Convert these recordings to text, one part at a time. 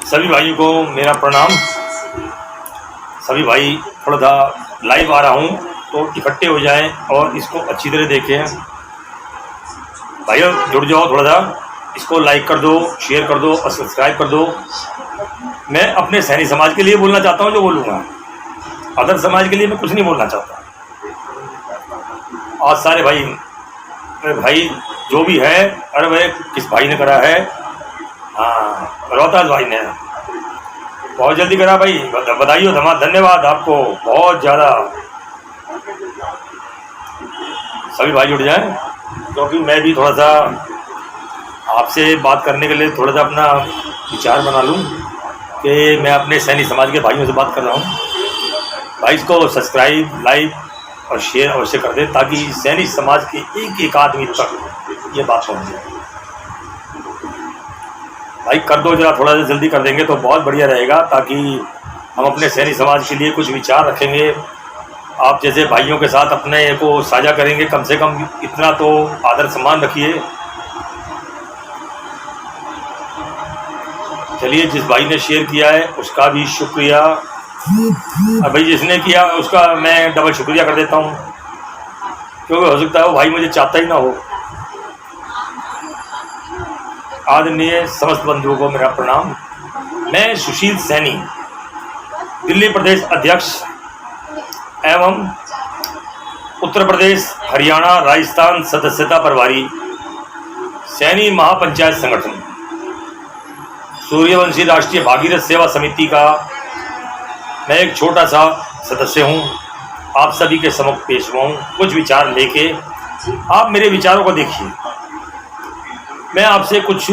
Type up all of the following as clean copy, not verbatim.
सभी भाइयों को मेरा प्रणाम। सभी भाई थोड़ा सा लाइव आ रहा हूँ तो इकट्ठे हो जाएं और इसको अच्छी तरह देखें। भाइयों जुड़ जाओ, थोड़ा सा इसको लाइक कर दो, शेयर कर दो और सब्सक्राइब कर दो। मैं अपने सैनी समाज के लिए बोलना चाहता हूँ जो बोलूँगा, अदर समाज के लिए मैं कुछ नहीं बोलना चाहता। आज सारे भाई जो भी है, अरे भाई किस भाई ने करा है? हाँ, रोहतास भाई ने बहुत जल्दी करा भाई, बधाई हो, धन्यवाद आपको बहुत ज़्यादा। सभी भाई जुड़ जाएं क्योंकि मैं भी थोड़ा सा आपसे बात करने के लिए थोड़ा सा अपना विचार बना लूं कि मैं अपने सैनी समाज के भाइयों से बात कर रहा हूं। भाई इसको सब्सक्राइब, लाइक और शेयर अवश्य कर दें ताकि सैनी समाज के एक एक आदमी तक ये बात पहुँच जाए। भाई कर दो जरा, थोड़ा सा जल्दी कर देंगे तो बहुत बढ़िया रहेगा ताकि हम अपने सैनी समाज के लिए कुछ विचार रखेंगे। आप जैसे भाइयों के साथ अपने को साझा करेंगे, कम से कम इतना तो आदर सम्मान रखिए। चलिए, जिस भाई ने शेयर किया है उसका भी शुक्रिया, और भाई जिसने किया उसका मैं डबल शुक्रिया कर देता हूँ क्योंकि हो सकता है वो भाई मुझे चाहता ही ना हो। आदरणीय समस्त बंधुओं को मेरा प्रणाम। मैं सुशील सैनी, दिल्ली प्रदेश अध्यक्ष एवं उत्तर प्रदेश, हरियाणा, राजस्थान सदस्यता प्रभारी सैनी महापंचायत संगठन, सूर्यवंशी राष्ट्रीय भागीरथ सेवा समिति का मैं एक छोटा सा सदस्य हूं। आप सभी के समक्ष पेश हुआ हूं कुछ विचार लेके। आप मेरे विचारों को देखिए। मैं आपसे कुछ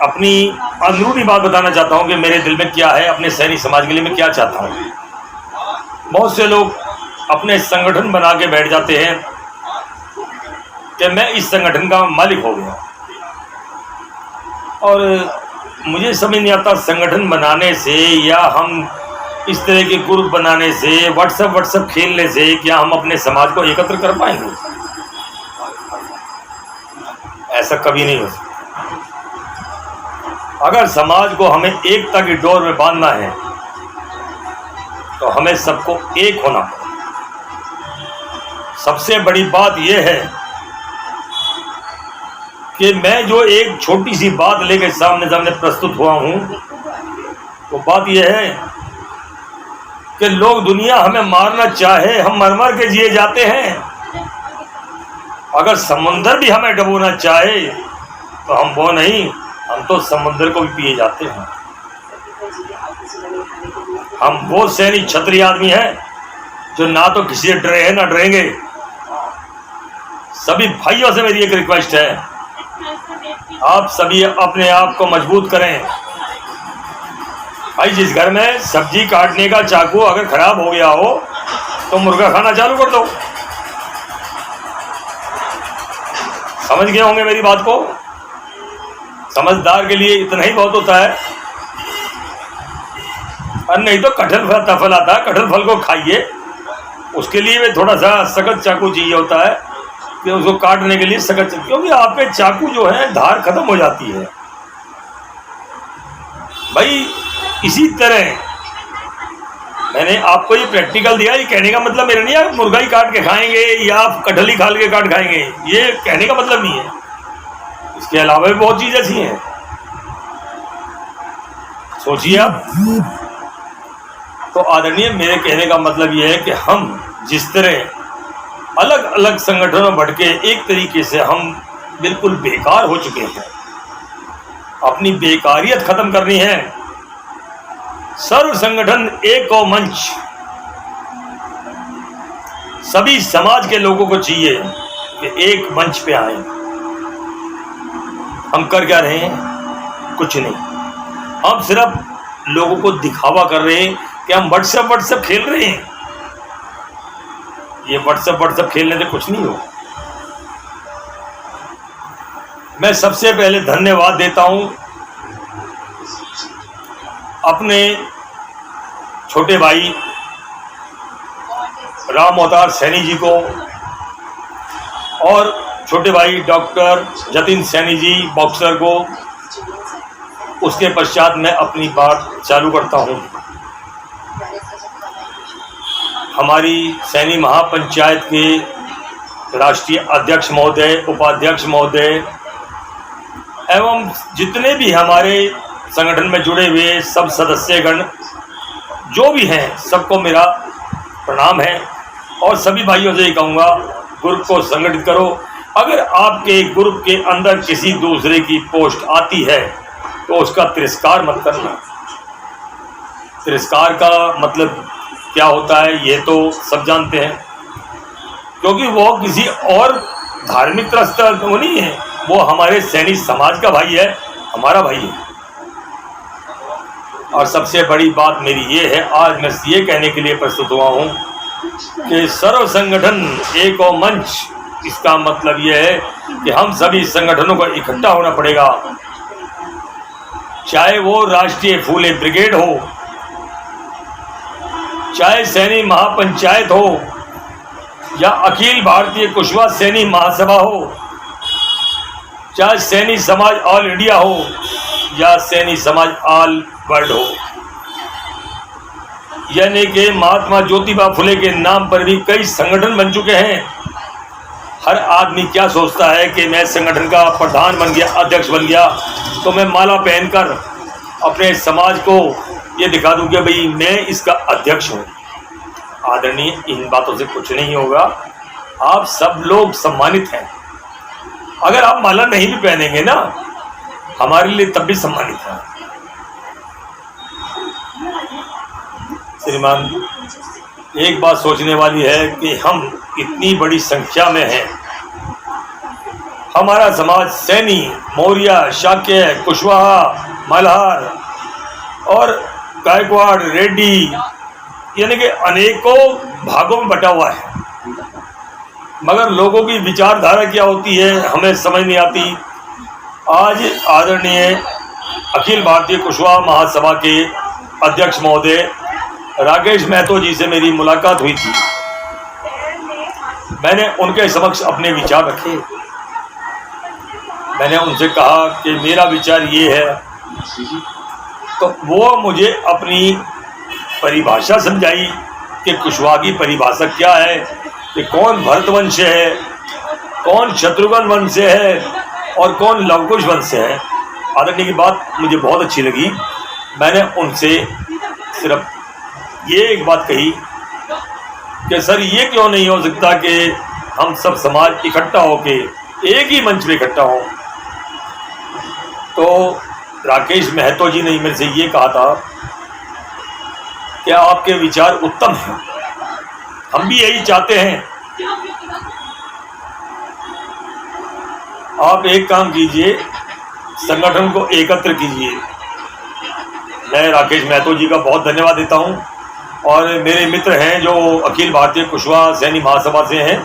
अपनी अंदरूनी बात बताना चाहता हूं कि मेरे दिल में क्या है, अपने सैनी समाज के लिए मैं क्या चाहता हूं। बहुत से लोग अपने संगठन बना के बैठ जाते हैं कि मैं इस संगठन का मालिक हो गया, और मुझे समझ नहीं आता संगठन बनाने से या हम इस तरह के ग्रुप बनाने से, व्हाट्सएप खेलने से क्या हम अपने समाज को एकत्र कर पाएंगे? ऐसा कभी नहीं हो सकता। अगर समाज को हमें एकता की डोर में बांधना है तो हमें सबको एक होना पड़ेगा। सबसे बड़ी बात यह है कि मैं जो एक छोटी सी बात लेकर सामने प्रस्तुत हुआ हूं, तो बात यह है कि लोग, दुनिया हमें मारना चाहे, हम मर मर के जिए जाते हैं। अगर समुंदर भी हमें डुबोना चाहे तो हम वो नहीं, हम तो समुंदर को भी पिए जाते हैं। हम वो सैनी क्षत्रिय आदमी हैं जो ना तो किसी से डरे हैं ना डरेंगे। सभी भाइयों से मेरी एक रिक्वेस्ट है, आप सभी अपने आप को मजबूत करें। भाई जिस घर में सब्जी काटने का चाकू अगर खराब हो गया हो तो मुर्गा खाना चालू कर दो। समझ गए होंगे मेरी बात को। समझदार के लिए इतना ही बहुत होता है, और नहीं तो कटहल फल आता है, कटहल फल को खाइए। उसके लिए भी थोड़ा सा सख्त चाकू चाहिए होता है कि उसको काटने के लिए सख्त, क्योंकि आपके चाकू जो है धार खत्म हो जाती है। भाई इसी तरह मैंने आपको ये प्रैक्टिकल दिया। ये कहने का मतलब मेरा नहीं आप मुर्गा ही काट के खाएंगे या आप कटहल ही खाल के काट खाएंगे, ये कहने का मतलब नहीं है। इसके अलावा भी बहुत चीज़ ऐसी हैं, सोचिए आप। तो आदरणीय, मेरे कहने का मतलब ये है कि हम जिस तरह अलग अलग संगठनों में बढ़ के एक तरीके से हम बिल्कुल बेकार हो चुके हैं, अपनी बेकारियत खत्म करनी है। सर्व संगठन एक और मंच, सभी समाज के लोगों को चाहिए कि एक मंच पे आए। हम कर क्या रहे हैं? कुछ नहीं। हम सिर्फ लोगों को दिखावा कर रहे हैं कि हम व्हाट्सएप खेल रहे हैं। ये व्हाट्सएप खेलने से कुछ नहीं हो। मैं सबसे पहले धन्यवाद देता हूं अपने छोटे भाई राम अवतार सैनी जी को और छोटे भाई डॉक्टर जतिन सैनी जी बॉक्सर को, उसके पश्चात मैं अपनी बात चालू करता हूँ। हमारी सैनी महापंचायत के राष्ट्रीय अध्यक्ष महोदय, उपाध्यक्ष महोदय एवं जितने भी हमारे संगठन में जुड़े हुए सब सदस्यगण जो भी हैं, सबको मेरा प्रणाम है। और सभी भाइयों से ये कहूँगा, ग्रुप को संगठित करो। अगर आपके ग्रुप के अंदर किसी दूसरे की पोस्ट आती है तो उसका तिरस्कार मत करना। तिरस्कार का मतलब क्या होता है ये तो सब जानते हैं, क्योंकि वो किसी और धार्मिक त्रस्त वो नहीं है, वो हमारे सैनिक समाज का भाई है, हमारा भाई है। और सबसे बड़ी बात मेरी ये है, आज मैं ये कहने के लिए प्रस्तुत हुआ हूँ कि सर्व संगठन एक और मंच, इसका मतलब यह है कि हम सभी संगठनों को इकट्ठा होना पड़ेगा। चाहे वो राष्ट्रीय फूले ब्रिगेड हो, चाहे सैनी महापंचायत हो, या अखिल भारतीय कुशवाहा सैनी महासभा हो, चाहे सैनी समाज ऑल इंडिया हो, या सैनी समाज ऑल वर्ल्ड हो। यानी कि महात्मा ज्योतिबा फुले के नाम पर भी कई संगठन बन चुके हैं। हर आदमी क्या सोचता है कि मैं संगठन का प्रधान बन गया, अध्यक्ष बन गया, तो मैं माला पहनकर अपने समाज को ये दिखा दूं कि भाई मैं इसका अध्यक्ष हूँ। आदरणीय, इन बातों से कुछ नहीं होगा। आप सब लोग सम्मानित हैं। अगर आप माला नहीं भी पहनेंगे ना, हमारे लिए तब भी सम्मानित है। श्रीमान, एक बात सोचने वाली है कि हम इतनी बड़ी संख्या में हैं। हमारा समाज सैनी, मौर्य, शाक्य, कुशवाहा, मल्हार और गायकवाड़, रेड्डी, यानी कि अनेकों भागों में बटा हुआ है। मगर लोगों की विचारधारा क्या होती है हमें समझ नहीं आती। आज आदरणीय अखिल भारतीय कुशवाहा महासभा के अध्यक्ष महोदय राकेश महतो जी से मेरी मुलाकात हुई थी। मैंने उनके समक्ष अपने विचार रखे। मैंने उनसे कहा कि मेरा विचार ये है, तो वो मुझे अपनी परिभाषा समझाई कि कुशवाहा की परिभाषा क्या है, कि कौन भरत वंश है, कौन शत्रुघ्न वंश है और कौन लवकुश वंश से है। आदरणीय की बात मुझे बहुत अच्छी लगी। मैंने उनसे सिर्फ ये एक बात कही कि सर ये क्यों नहीं हो सकता कि हम सब समाज इकट्ठा होके एक ही मंच पे इकट्ठा हो। तो राकेश महतो जी ने मेरे से ये कहा था कि आपके विचार उत्तम हैं, हम भी यही चाहते हैं। आप एक काम कीजिए, संगठन को एकत्र कीजिए। मैं राकेश महतो जी का बहुत धन्यवाद देता हूं। और मेरे मित्र हैं जो अखिल भारतीय कुशवाहा सैनी महासभा से हैं,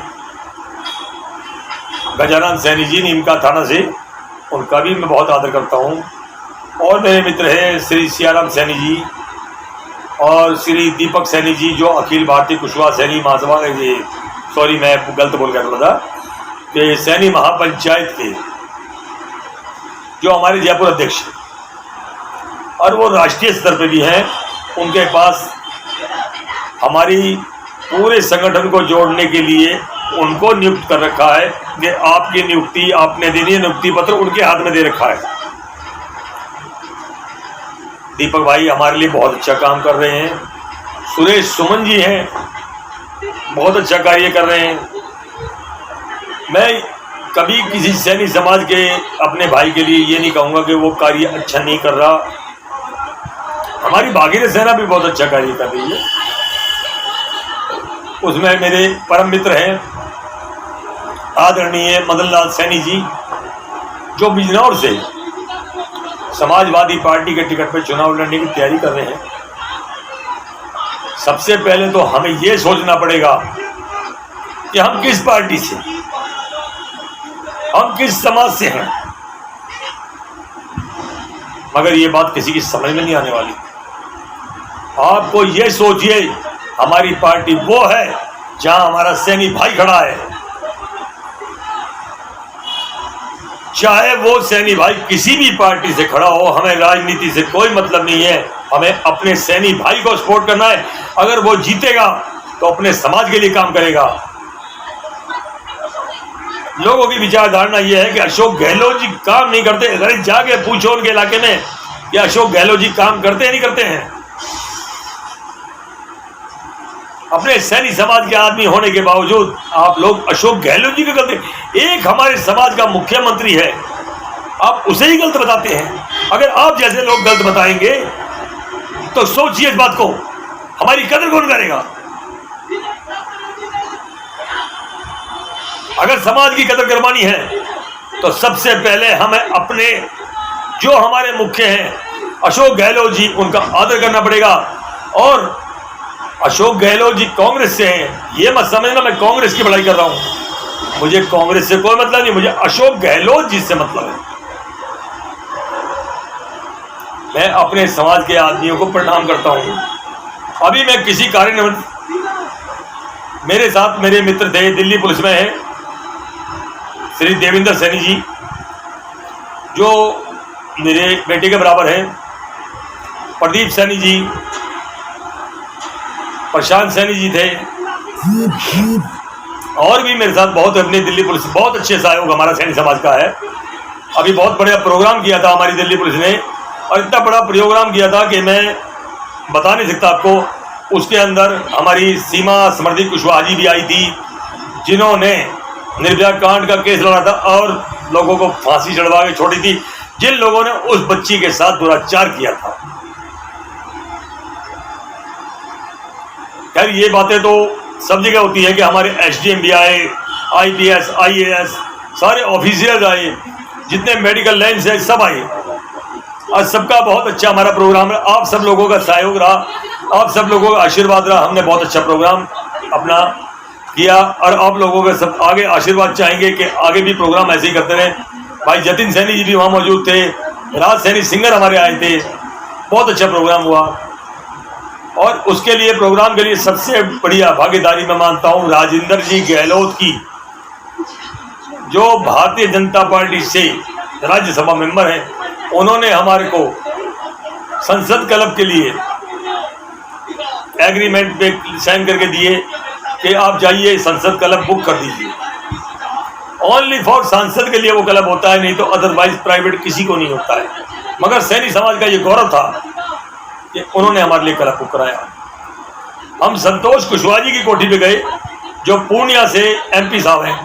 गजानन सैनी जी नीमका थाना से, उनका भी मैं बहुत आदर करता हूं। और मेरे मित्र हैं श्री सियाराम सैनी जी और श्री दीपक सैनी जी जो अखिल भारतीय कुशवाहा सैनी महासभा के, सॉरी मैं गलत बोल गया थोड़ा सा, कि सैनी महापंचायत के जो हमारे जयपुर अध्यक्ष और वो राष्ट्रीय स्तर पे भी हैं। उनके पास हमारी पूरे संगठन को जोड़ने के लिए उनको नियुक्त कर रखा है कि आपकी नियुक्ति आपने देनी है, नियुक्ति पत्र उनके हाथ में दे रखा है। दीपक भाई हमारे लिए बहुत अच्छा काम कर रहे हैं। सुरेश सुमन जी हैं, बहुत अच्छा कार्य कर रहे हैं। मैं कभी किसी सैनिक समाज के अपने भाई के लिए ये नहीं कहूँगा कि वो कार्य अच्छा नहीं कर रहा। हमारी भागीरथ सेना भी बहुत अच्छा कार्य कर रही है। उसमें मेरे परम मित्र हैं आदरणीय मदन लाल सैनी जी जो बिजनौर से समाजवादी पार्टी के टिकट पर चुनाव लड़ने की तैयारी कर रहे हैं। सबसे पहले तो हमें यह सोचना पड़ेगा कि हम किस पार्टी से, हम किस समाज से हैं। मगर ये बात किसी की समझ में नहीं आने वाली। आपको ये सोचिए, हमारी पार्टी वो है जहां हमारा सैनी भाई खड़ा है, चाहे वो सैनी भाई किसी भी पार्टी से खड़ा हो, हमें राजनीति से कोई मतलब नहीं है। हमें अपने सैनी भाई को सपोर्ट करना है। अगर वो जीतेगा तो अपने समाज के लिए काम करेगा। लोगों की विचारधारणा यह है कि अशोक गहलोत जी काम नहीं करते। अगर जाके पूछो उनके इलाके में कि अशोक गहलोत जी काम करते हैं नहीं करते हैं। अपने सैनी समाज के आदमी होने के बावजूद आप लोग अशोक गहलोत जी को गलत, एक हमारे समाज का मुख्यमंत्री है, आप उसे ही गलत बताते हैं। अगर आप जैसे लोग गलत बताएंगे तो सोचिए इस बात को, हमारी कदर कौन करेगा? अगर समाज की कदर करवानी है तो सबसे पहले हमें अपने जो हमारे मुख्य हैं अशोक गहलोत जी, उनका आदर करना पड़ेगा। और अशोक गहलोत जी कांग्रेस से हैं, ये मत समझना मैं कांग्रेस की बड़ाई कर रहा हूं। मुझे कांग्रेस से कोई मतलब नहीं, मुझे अशोक गहलोत जी से मतलब है। मैं अपने समाज के आदमियों को प्रणाम करता हूं। अभी मैं किसी कार्य में, मेरे साथ मेरे मित्र थे, दिल्ली पुलिस में है श्री देवेंद्र सैनी जी, जो मेरे बेटे के बराबर हैं, प्रदीप सैनी जी, प्रशांत सैनी जी थे, और भी मेरे साथ बहुत अपनी दिल्ली पुलिस, बहुत अच्छे सहयोग हमारा सैनी समाज का है। अभी बहुत बड़ा प्रोग्राम किया था हमारी दिल्ली पुलिस ने, और इतना बड़ा प्रोग्राम किया था कि मैं बता नहीं सकता आपको। उसके अंदर हमारी सीमा स्मृति कुशवाहा जी भी आई थी, जिन्होंने निर्भया कांड का केस लड़ा था और लोगों को फांसी चढ़वा के छोड़ी थी, जिन लोगों ने उस बच्ची के साथ दुराचार किया था। खैर ये बातें तो सब जगह होती है कि हमारे एसडीएम भी आए, आईपीएस, आईएएस, सारे ऑफिसर्स आए, जितने मेडिकल लाइन है सब आए। आज सबका बहुत अच्छा हमारा प्रोग्राम है। आप सब लोगों का सहयोग रहा, आप सब लोगों का आशीर्वाद रहा। हमने बहुत अच्छा प्रोग्राम अपना किया और आप लोगों का सब आगे आशीर्वाद चाहेंगे कि आगे भी प्रोग्राम ऐसे ही करते रहे। भाई जतिन सैनी जी भी वहाँ मौजूद थे, राज सैनी सिंगर हमारे आए थे, बहुत अच्छा प्रोग्राम हुआ। और उसके लिए प्रोग्राम के लिए सबसे बढ़िया भागीदारी मैं मानता हूँ राजेंद्र जी गहलोत की, जो भारतीय जनता पार्टी से राज्यसभा मेंबर हैं। उन्होंने हमारे को संसद क्लब के लिए एग्रीमेंट पे साइन करके दिए कि आप जाइए संसद क्लब बुक कर दीजिए। ओनली फॉर सांसद के लिए वो क्लब होता है, नहीं तो अदरवाइज प्राइवेट किसी को नहीं होता है। मगर सैनी समाज का ये गौरव था कि उन्होंने हमारे लिए क्लब बुक कराया। हम संतोष कुशवाहा जी की कोठी पे गए, जो पूर्णिया से एमपी साहब हैं।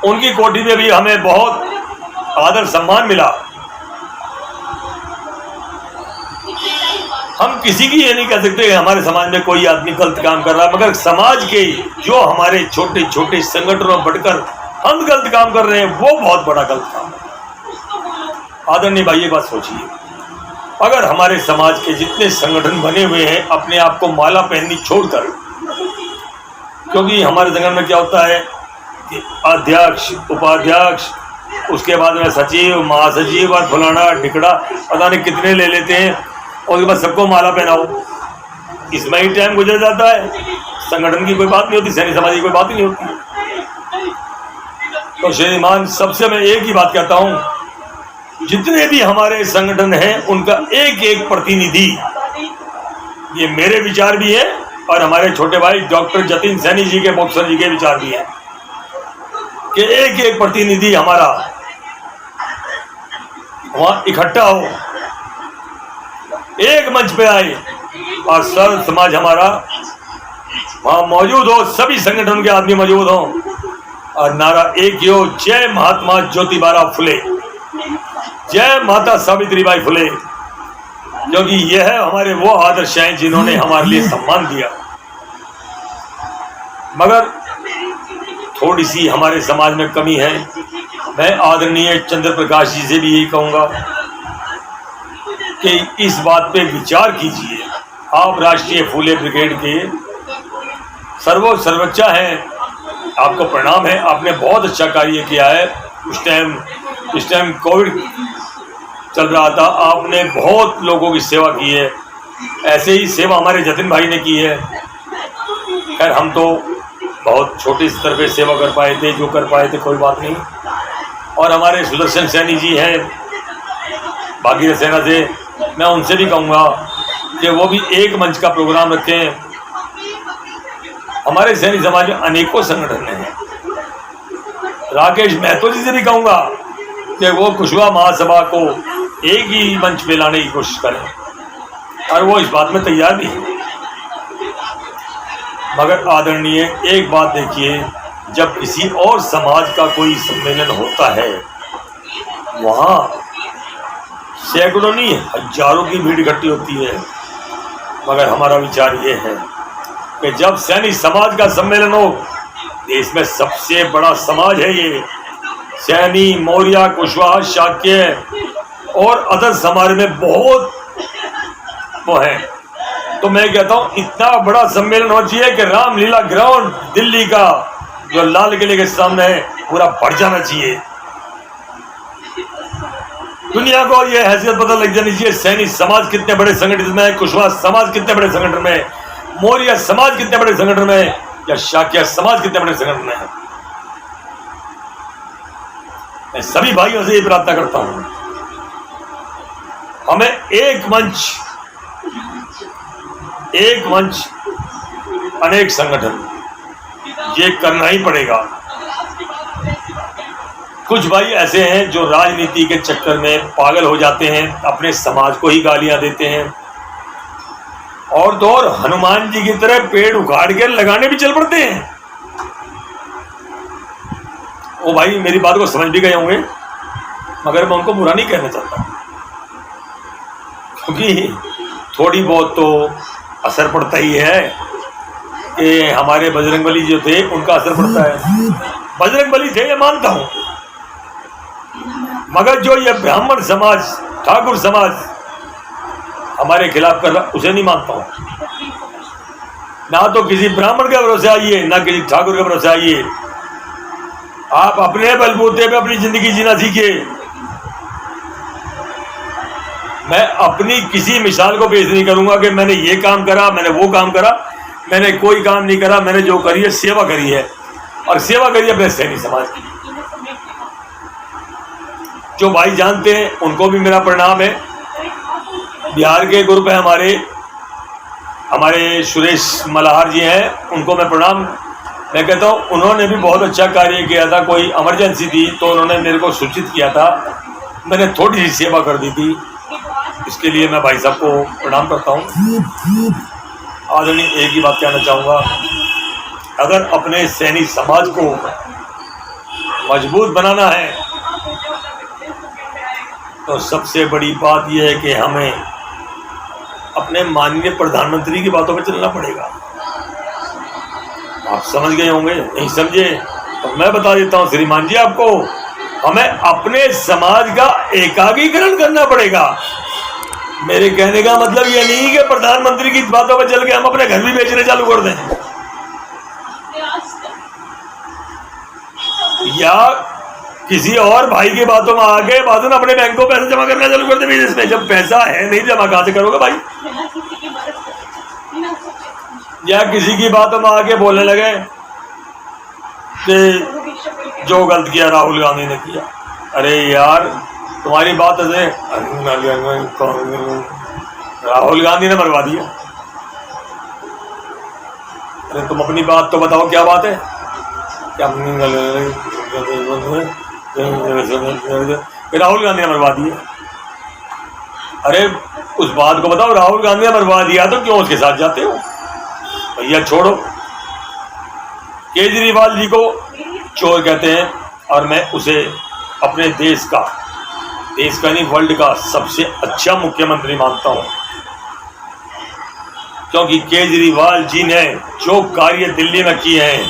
उनकी कोठी में भी हमें बहुत आदर सम्मान मिला। हम किसी की ये नहीं कह सकते हमारे समाज में कोई आदमी गलत काम कर रहा है, मगर समाज के जो हमारे छोटे छोटे संगठनों बढ़कर हम गलत काम कर रहे हैं, वो बहुत बड़ा गलत काम है। आदरणीय भाई ये बात सोचिए, अगर हमारे समाज के जितने संगठन बने हुए हैं अपने आप को माला पहननी छोड़कर, क्योंकि हमारे संगठन में क्या होता है कि अध्यक्ष, उपाध्यक्ष, उसके बाद में सचिव, महासचिव और फलाना ढिकड़ा पता नहीं कितने ले लेते हैं, और उसके बाद सबको माला पहनाओ, इसमें ही टाइम गुजर जाता है। संगठन की कोई बात नहीं होती, सैनी समाज की कोई बात ही नहीं होती। तो श्रीमान सबसे मैं एक ही बात कहता हूँ, जितने भी हमारे संगठन हैं उनका एक एक प्रतिनिधि, ये मेरे विचार भी है और हमारे छोटे भाई डॉक्टर जतिन सैनी जी के, बॉक्सर जी के विचार भी है कि एक एक प्रतिनिधि हमारा वहाँ इकट्ठा हो, एक मंच पे आए और सर्व समाज हमारा वहाँ मौजूद हो, सभी संगठन के आदमी मौजूद हों और नारा एक ही हो, जय महात्मा ज्योतिबा फुले, जय माता सावित्रीबाई फुले, क्योंकि यह है हमारे वो आदर्श हैं जिन्होंने हमारे लिए सम्मान दिया। मगर थोड़ी सी हमारे समाज में कमी है। मैं आदरणीय चंद्र प्रकाश जी से भी यही कहूँगा कि इस बात पे विचार कीजिए। आप राष्ट्रीय फूले ब्रिगेड के सर्वोच्चा हैं, आपको प्रणाम है, आपने बहुत अच्छा कार्य किया है। इस टाइम कोविड चल रहा था, आपने बहुत लोगों की सेवा की है। ऐसे ही सेवा हमारे जतिन भाई ने की है। खैर हम तो बहुत छोटे स्तर पे सेवा कर पाए थे, जो कर पाए थे कोई बात नहीं। और हमारे सुदर्शन सैनी जी हैं भागीरथ सेना से, मैं उनसे भी कहूँगा कि वो भी एक मंच का प्रोग्राम रखें। हमारे सैनी समाज में अनेकों संगठन हैं। राकेश महतो जी से भी कहूँगा कि वो कुशवाहा महासभा को एक ही मंच पे लाने की कोशिश करें, और वो इस बात में तैयार भी है। मगर आदरणीय, एक बात देखिए, जब किसी और समाज का कोई सम्मेलन होता है, वहाँ सैकड़ों नहीं हजारों की भीड़ इकट्ठी होती है। मगर हमारा विचार ये है कि जब सैनिक समाज का सम्मेलन हो, देश में सबसे बड़ा समाज है ये, सैनी, मौर्य, कुशवाहा, शाक्य और अदर समाज में बहुत वो है। तो मैं कहता हूँ इतना बड़ा सम्मेलन होना चाहिए कि रामलीला ग्राउंड दिल्ली का जो लाल किले के सामने है पूरा भर जाना चाहिए। दुनिया को ये हैसियत पता लग जानी चाहिए सैनिक समाज कितने बड़े संगठन में है, कुशवाहा समाज कितने बड़े संगठन में है, मौर्य समाज कितने बड़े संगठन में है, या शाक्य समाज कितने बड़े संगठन में है। मैं सभी भाइयों से ये प्रार्थना करता हूं, हमें एक मंच अनेक संगठन, ये करना ही पड़ेगा। कुछ भाई ऐसे हैं जो राजनीति के चक्कर में पागल हो जाते हैं, अपने समाज को ही गालियां देते हैं, और तो और हनुमान जी की तरह पेड़ उखाड़ के लगाने भी चल पड़ते हैं। वो भाई मेरी बात को समझ भी गए होंगे, मगर मैं उनको बुरा नहीं कहना चाहता, क्योंकि थोड़ी बहुत तो असर पड़ता ही है कि हमारे बजरंगबली जो थे उनका असर पड़ता है। बजरंगबली थे ये मानता हूं, मगर जो ये ब्राह्मण समाज, ठाकुर समाज हमारे खिलाफ कर रहा, उसे नहीं मानता हूं। ना तो किसी ब्राह्मण के भरोसे आइए, ना किसी ठाकुर के भरोसे आइए। आप अपने बलबूते पे अपनी जिंदगी जीना सीखिए। मैं अपनी किसी मिसाल को पेश नहीं करूंगा कि मैंने ये काम करा, मैंने वो काम करा। मैंने कोई काम नहीं करा, मैंने जो करी है सेवा करी है, और सेवा करी है अपने सैनिक समाज की। जो भाई जानते हैं उनको भी मेरा प्रणाम है। बिहार के ग्रुप है हमारे सुरेश मल्हार जी हैं, उनको मैं प्रणाम। मैं कहता हूँ उन्होंने भी बहुत अच्छा कार्य किया था। कोई इमरजेंसी थी तो उन्होंने मेरे को सूचित किया था, मैंने थोड़ी सी सेवा कर दी थी। इसके लिए मैं भाई साहब को प्रणाम करता हूँ। आदरणीय, एक ही बात कहना चाहूँगा, अगर अपने सैनिक समाज को मजबूत बनाना है तो सबसे बड़ी बात यह है कि हमें अपने माननीय प्रधानमंत्री की बातों पर चलना पड़ेगा। आप समझ गए होंगे, नहीं समझे तो मैं बता देता हूँ श्रीमान जी आपको, हमें अपने समाज का एकाकीकरण करना पड़ेगा। मेरे कहने का मतलब ये नहीं कि प्रधानमंत्री की बातों पर चल के हम अपने घर भी बेचने चालू कर दें, या किसी और भाई की बातों में आके बातों अपने बैंक को पैसा जमा करना चालू कर दे बिजनेस में। जब पैसा है नहीं जमा कहां से करोगे भाई? या किसी की बातों में आके बोलने लगे कि जो गलत किया राहुल गांधी ने किया। अरे यार तुम्हारी बात है, राहुल गांधी ने मरवा दिया। अरे तुम अपनी बात तो बताओ, क्या बात है? क्या राहुल गांधी ने मरवा दिया? अरे उस बात को बताओ, राहुल गांधी ने मरवा दिया तो क्यों उसके साथ जाते हो? भैया छोड़ो। केजरीवाल जी को चोर कहते हैं, और मैं उसे अपने देश का नहीं वर्ल्ड का सबसे अच्छा मुख्यमंत्री मानता हूं, क्योंकि केजरीवाल जी ने जो कार्य दिल्ली में किए हैं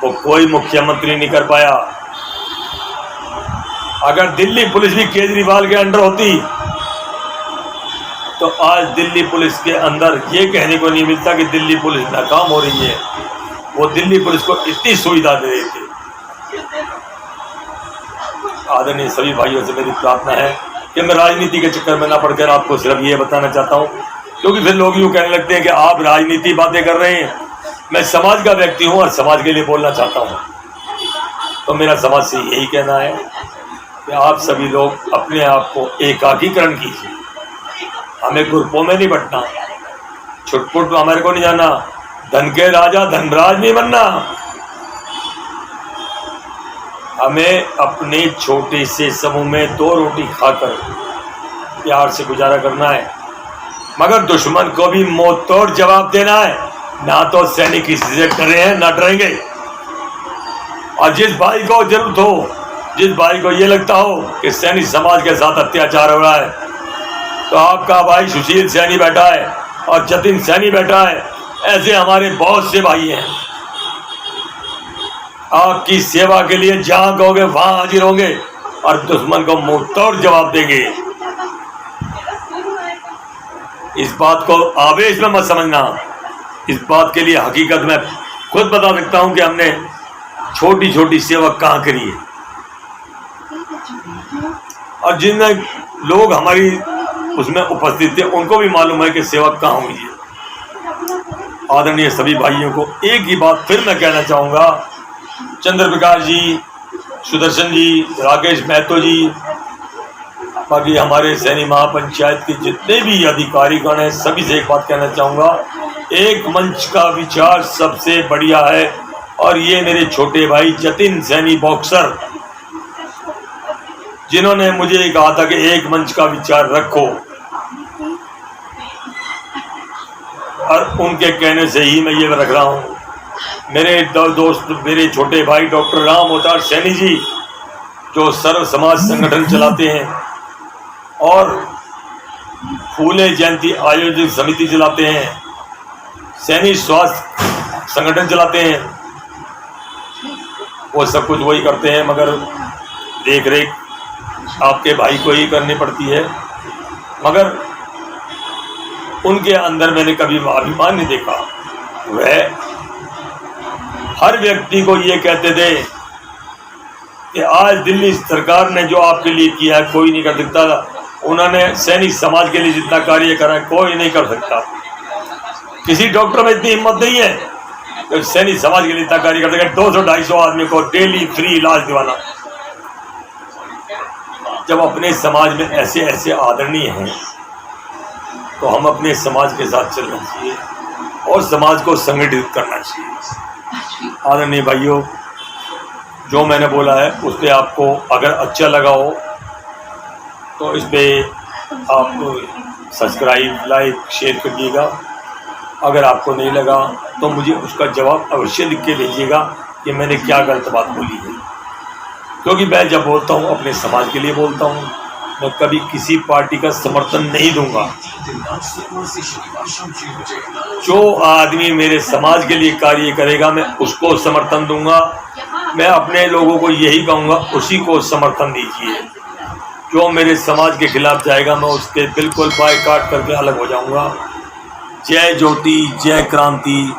वो कोई मुख्यमंत्री नहीं कर पाया। अगर दिल्ली पुलिस भी केजरीवाल के अंडर होती तो आज दिल्ली पुलिस के अंदर ये कहने को नहीं मिलता कि दिल्ली पुलिस नाकाम हो रही है। वो दिल्ली पुलिस को इतनी सुविधा दे रहे थे। आदरणीय सभी भाइयों से मेरी प्रार्थना है कि मैं राजनीति के चक्कर में ना पड़कर आपको सिर्फ ये बताना चाहता हूँ, क्योंकि फिर लोग यूँ कहने लगते हैं कि आप राजनीति बातें कर रहे हैं। मैं समाज का व्यक्ति हूँ और समाज के लिए बोलना चाहता हूँ। तो मेरा समाज से यही कहना है कि आप सभी लोग अपने आप को एकाकीकरण कीजिए। हमें ग्रुपों में नहीं बंटना, छुटपुट में हमारे को नहीं जाना, धन के राजा धनराज नहीं बनना। हमें अपने छोटे से समूह में 2 रोटी खाकर प्यार से गुजारा करना है, मगर दुश्मन को भी मुंह तोड़ जवाब देना है। ना तो सैनिक किसी से डरे हैं ना डरेंगे। और जिस भाई को जरूरत हो, जिस भाई को ये लगता हो कि सैनिक समाज के साथ अत्याचार हो रहा है, तो आपका भाई सुशील सैनी बैठा है और जतिन सैनी बैठा है, ऐसे हमारे बहुत से भाई हैं। आपकी सेवा के लिए जहां कहोगे वहां हाजिर होंगे और दुश्मन को मुंह तोड़ जवाब देंगे। इस बात को आवेश में मत समझना। इस बात के लिए हकीकत में खुद बता सकता हूं कि हमने छोटी छोटी सेवा कहाँ करी है, और जिन लोग हमारी उसमें उपस्थित थे उनको भी मालूम है कि सेवा कहाँ हुई है। आदरणीय सभी भाइयों को एक ही बात फिर मैं कहना चाहूँगा, चंद्र प्रकाश जी, सुदर्शन जी, राकेश महतो जी, बाकी हमारे सैनी महापंचायत के जितने भी अधिकारीगण हैं, सभी से एक बात कहना चाहूँगा, एक मंच का विचार सबसे बढ़िया है। और ये मेरे छोटे भाई जतिन सैनी बॉक्सर, जिन्होंने मुझे कहा था कि एक मंच का विचार रखो, और उनके कहने से ही मैं ये रख रहा हूँ। मेरे दोस्त, मेरे छोटे भाई डॉक्टर राम अवतार सैनी जी, जो सर्व समाज संगठन चलाते हैं और फूले जयंती आयोजित समिति चलाते हैं, सैनी स्वास्थ्य संगठन चलाते हैं, वो सब कुछ वही करते हैं, मगर देख रेख आपके भाई को ही करनी पड़ती है। मगर उनके अंदर मैंने कभी अभिमान नहीं देखा। वह हर व्यक्ति को ये कहते थे कि आज दिल्ली सरकार ने जो आपके लिए किया है कोई नहीं कर सकता। उन्होंने सैनिक समाज के लिए जितना कार्य करा है कोई नहीं कर सकता। किसी डॉक्टर में इतनी हिम्मत नहीं है तो सैनिक समाज के लिए इतना कार्य कर सके। 200-250 आदमी को डेली फ्री इलाज दिलाना। जब अपने समाज में ऐसे ऐसे आदरणीय हैं तो हम अपने समाज के साथ चलना चाहिए और समाज को संगठित करना चाहिए। आदरणीय भाइयों, जो मैंने बोला है उस पर आपको अगर अच्छा लगा हो तो इस पर आप सब्सक्राइब, लाइक, शेयर करिएगा। अगर आपको नहीं लगा तो मुझे उसका जवाब अवश्य लिख के भेजिएगा कि मैंने क्या गलत बात बोली है, क्योंकि मैं जब बोलता हूँ अपने समाज के लिए बोलता हूँ। मैं कभी किसी पार्टी का समर्थन नहीं दूंगा। जो आदमी मेरे समाज के लिए कार्य करेगा मैं उसको समर्थन दूंगा। मैं अपने लोगों को यही कहूँगा उसी को समर्थन दीजिए। जो मेरे समाज के खिलाफ जाएगा मैं उसके बिल्कुल बायकॉट करके अलग हो जाऊंगा। जय ज्योति, जय क्रांति।